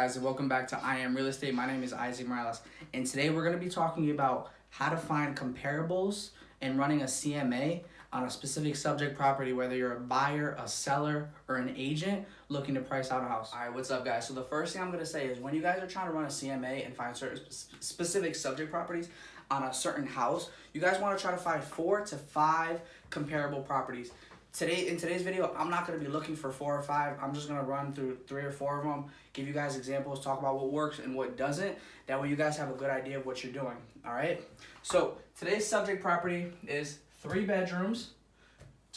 guys, and welcome back to I Am Real Estate. My name is Isaac Morales, and today we're going to be talking about how to find comparables and running a CMA on a specific subject property, whether you're a buyer, a seller, or an agent looking to price out a house. All right, what's up, guys? So the first thing I'm going to say is when you guys are trying to run a CMA and find certain specific subject properties on a certain house, you guys want to try to find 4 to 5 comparable properties. In today's video, I'm not going to be looking for 4 or 5. I'm just going to run through 3 or 4 of them, give you guys examples, talk about what works and what doesn't. That way you guys have a good idea of what you're doing, all right? So today's subject property is 3 bedrooms,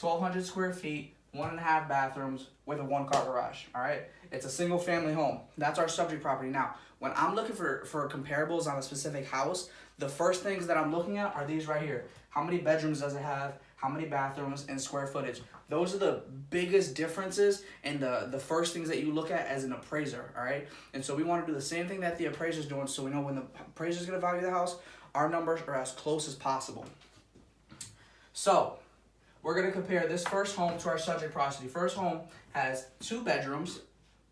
1,200 square feet, 1.5 bathrooms with a 1-car garage, all right? It's a single family home. That's our subject property. Now, when I'm looking for comparables on a specific house, the first things that I'm looking at are these right here. How many bedrooms does it have? How many bathrooms and square footage? Those are the biggest differences and the first things that you look at as an appraiser, all right? And so we want to do the same thing that the appraiser's doing, so we know when the appraiser's going to value the house, our numbers are as close as possible. So we're going to compare this first home to our subject property. First home has 2 bedrooms,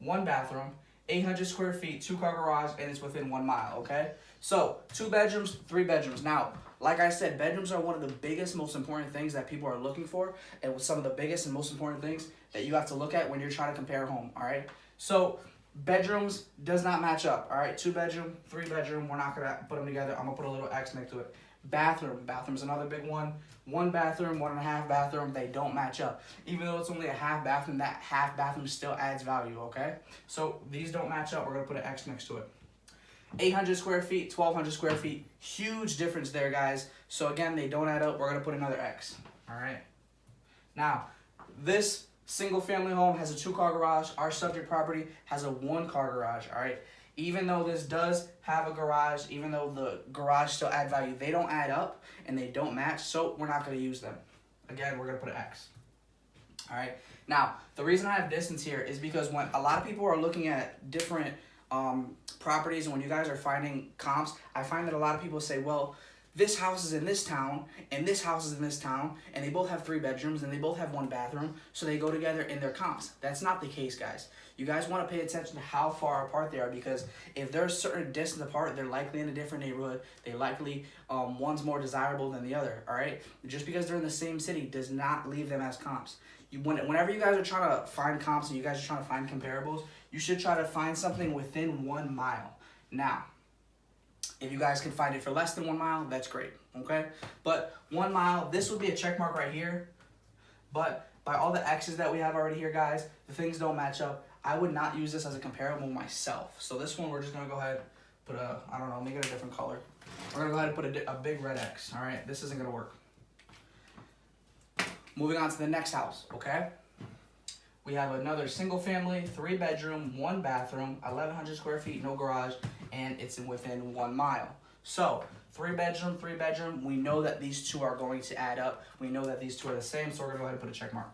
1 bathroom, 800 square feet, 2-car garage, and it's within 1 mile, okay? So 2 bedrooms, 3 bedrooms. Now, like I said, bedrooms are one of the biggest, most important things that people are looking for, and some of the biggest and most important things that you have to look at when you're trying to compare a home, all right? So bedrooms does not match up, all right? 2 bedroom, 3 bedroom, we're not going to put them together. I'm going to put a little X next to it. Bathroom's another big one. 1 bathroom, 1.5 bathroom, they don't match up. Even though it's only a half bathroom, that half bathroom still adds value, okay? So these don't match up. We're going to put an X next to it. 800 square feet, 1,200 square feet. Huge difference there, guys. So again, they don't add up. We're going to put another X, all right? Now, this single family home has a 2-car garage. Our subject property has a 1-car garage, all right? Even though this does have a garage, even though the garage still add value, they don't add up and they don't match, so we're not going to use them. Again, we're going to put an X. All right. Now, the reason I have distance here is because when a lot of people are looking at different properties and when you guys are finding comps, I find that a lot of people say, well, this house is in this town and this house is in this town and they both have 3 bedrooms and they both have 1 bathroom, so they go together in their comps. That's not the case, guys. You guys want to pay attention to how far apart they are, because if they're a certain distance apart, they're likely in a different neighborhood. They likely, one's more desirable than the other, all right? Just because they're in the same city does not leave them as comps. Whenever you guys are trying to find comps and you guys are trying to find comparables, you should try to find something within 1 mile. Now, if you guys can find it for less than 1 mile, that's great, okay? But 1 mile, this would be a check mark right here. But by all the X's that we have already here, guys, the things don't match up. I would not use this as a comparable myself. So this one, we're just going to go ahead and put I don't know, make it a different color. We're going to go ahead and put a big red X, all right? This isn't going to work. Moving on to the next house, okay? We have another single family, 3 bedroom, 1 bathroom, 1,100 square feet, no garage, and it's within 1 mile. So 3 bedroom, we know that these 2 are going to add up. We know that these 2 are the same, so we're going to go ahead and put a check mark.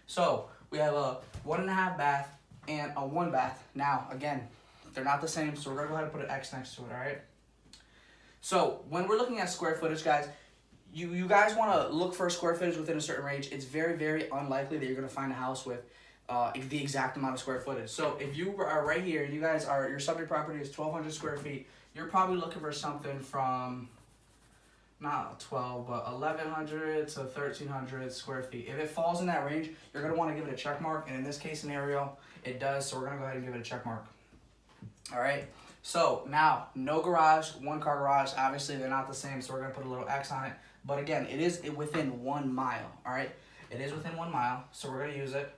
So we have a 1.5 bath and a 1 bath. Now, again, they're not the same, so we're going to go ahead and put an X next to it, all right? So when we're looking at square footage, guys, you guys want to look for square footage within a certain range. It's very, very unlikely that you're going to find a house with the exact amount of square footage. So if you are right here, your subject property is 1,200 square feet, you're probably looking for something from, not 12, but 1,100 to 1,300 square feet. If it falls in that range, you're going to want to give it a check mark, and in this case scenario, it does, so we're going to go ahead and give it a check mark. All right, so now, no garage, 1-car garage, obviously they're not the same, so we're going to put a little X on it, but again, it is within 1 mile, all right? It is within 1 mile, so we're going to use it.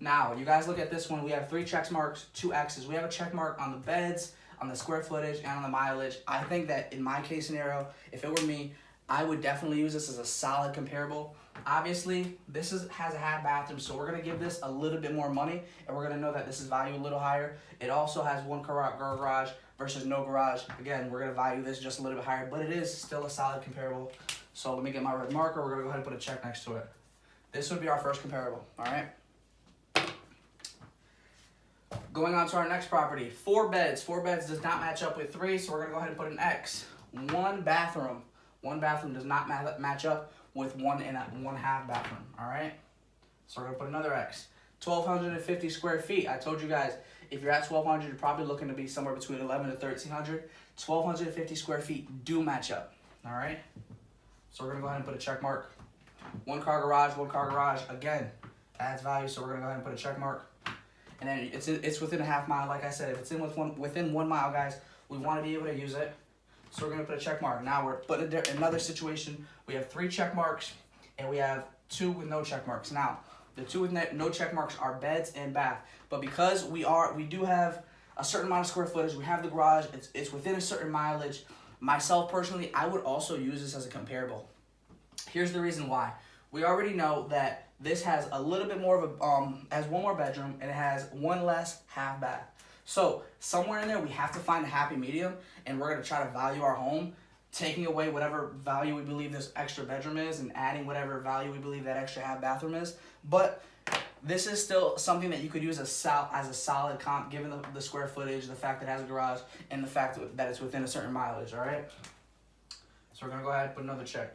Now, you guys look at this one, we have 3 check marks, 2 X's. We have a check mark on the beds, on the square footage, and on the mileage. I think that in my case scenario, if it were me, I would definitely use this as a solid comparable. Obviously, this has a half bathroom, so we're going to give this a little bit more money, and we're going to know that this is valued a little higher. It also has 1-car garage versus no garage. Again, we're going to value this just a little bit higher, but it is still a solid comparable. So let me get my red marker. We're going to go ahead and put a check next to it. This would be our first comparable, all right? Going on to our next property, 4 beds. 4 beds does not match up with 3, so we're going to go ahead and put an X. 1 bathroom. 1 bathroom does not match up with 1 and 1.5 bathroom, all right? So we're going to put another X. 1,250 square feet. I told you guys, if you're at 1,200, you're probably looking to be somewhere between 11 to 1,300. 1,250 square feet do match up, all right? So we're gonna go ahead and put a check mark. One car garage, again, adds value, so we're gonna go ahead and put a check mark. And then it's within a half mile, like I said. If it's within 1 mile, guys, we wanna be able to use it. So we're gonna put a check mark. Now we're putting another situation. We have 3 check marks, and we have 2 with no check marks. Now, the 2 with no check marks are beds and bath. But because we do have a certain amount of square footage, we have the garage, it's within a certain mileage. Myself personally, I would also use this as a comparable. Here's the reason why. We already know that this has a little bit more of a has 1 more bedroom, and it has 1 less half bath. So somewhere in there we have to find a happy medium, and we're gonna try to value our home, taking away whatever value we believe this extra bedroom is and adding whatever value we believe that extra half bathroom is. But this is still something that you could use as a solid comp, given the square footage, the fact that it has a garage, and the fact that it's within a certain mileage, all right? So we're gonna go ahead and put another check.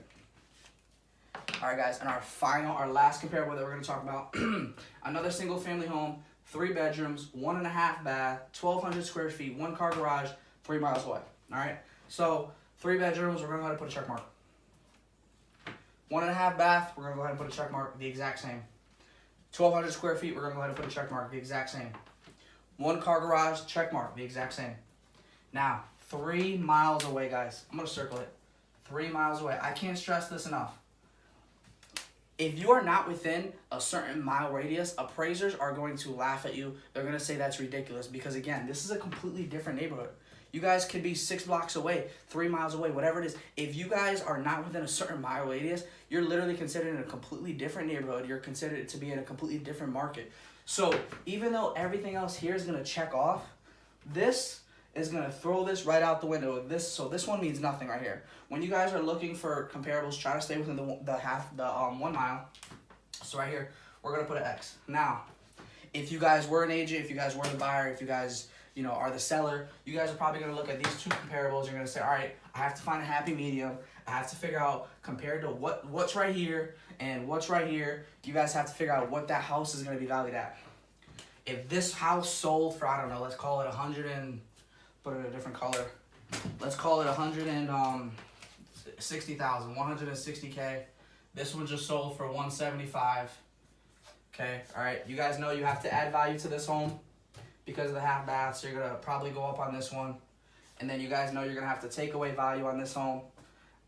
All right, guys, and our last comparable that we're gonna talk about, another single family home, 3 bedrooms, 1.5 bath, 1,200 square feet, 1 car garage, 3 miles away, all right? So 3 bedrooms, we're gonna go ahead and put a check mark. 1.5 bath, we're gonna go ahead and put a check mark, the exact same. 1,200 square feet, we're gonna go ahead and put a check mark, the exact same. 1 car garage, check mark, the exact same. Now, 3 miles away, guys. I'm gonna circle it. 3 miles away. I can't stress this enough. If you are not within a certain mile radius, appraisers are going to laugh at you. They're gonna say that's ridiculous because, again, this is a completely different neighborhood. You guys could be 6 blocks away, 3 miles away, whatever it is. If you guys are not within a certain mile radius, you're literally considered in a completely different neighborhood. You're considered to be in a completely different market. So even though everything else here is gonna check off, this is gonna throw this right out the window. So this one means nothing right here. When you guys are looking for comparables, try to stay within the 1 mile. So right here, we're gonna put an X. Now, if you guys were an agent, if you guys were the buyer, if you guys are the seller, you guys are probably going to look at these 2 comparables. You're going to say, all right, I have to find a happy medium. I have to figure out, compared to what's right here and what's right here, you guys have to figure out what that house is going to be valued at. If this house sold for, I don't know, let's call it 100 and, put it in a different color. Let's call it 160,000, 160K. This one just sold for 175. Okay, all right. You guys know you have to add value to this home because of the half bath, so you're gonna probably go up on this one. And then you guys know you're gonna have to take away value on this home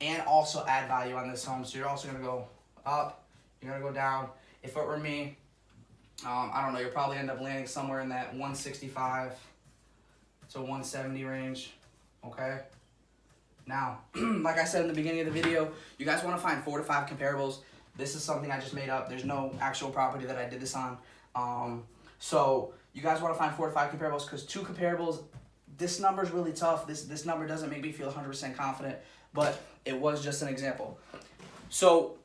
and also add value on this home. So you're also gonna go up, you're gonna go down. If it were me, I don't know, you'll probably end up landing somewhere in that 165 to 170 range, okay? Now, like I said in the beginning of the video, you guys wanna find 4 to 5 comparables. This is something I just made up. There's no actual property that I did this on. So you guys want to find 4 to 5 comparables because 2 comparables, this number is really tough. This number doesn't make me feel 100% confident, but it was just an example. So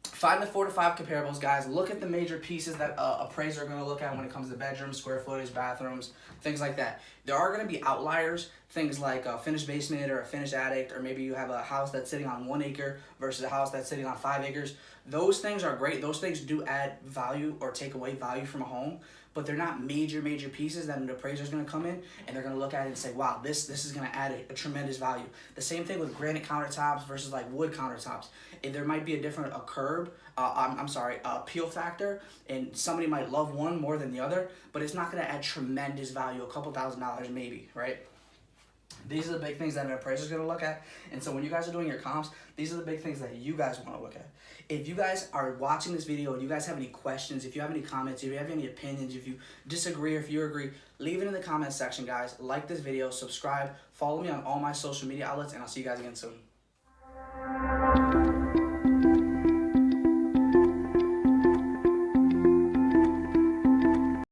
find the 4 to 5 comparables, guys. Look at the major pieces that appraisers are going to look at when it comes to bedrooms, square footage, bathrooms, things like that. There are going to be outliers, things like a finished basement or a finished attic, or maybe you have a house that's sitting on 1 acre versus a house that's sitting on 5 acres. Those things are great. Those things do add value or take away value from a home, but they're not major pieces that an appraiser is going to come in and they're going to look at it and say, wow, this is going to add a tremendous value. The same thing with granite countertops versus like wood countertops. And there might be a peel factor, and somebody might love one more than the other, but it's not going to add tremendous value, a couple $1,000s maybe, right? These are the big things that an appraiser is going to look at. And so when you guys are doing your comps, these are the big things that you guys want to look at. If you guys are watching this video and you guys have any questions, if you have any comments, if you have any opinions, if you disagree or if you agree, leave it in the comment section, guys. Like this video, subscribe, follow me on all my social media outlets, and I'll see you guys again soon.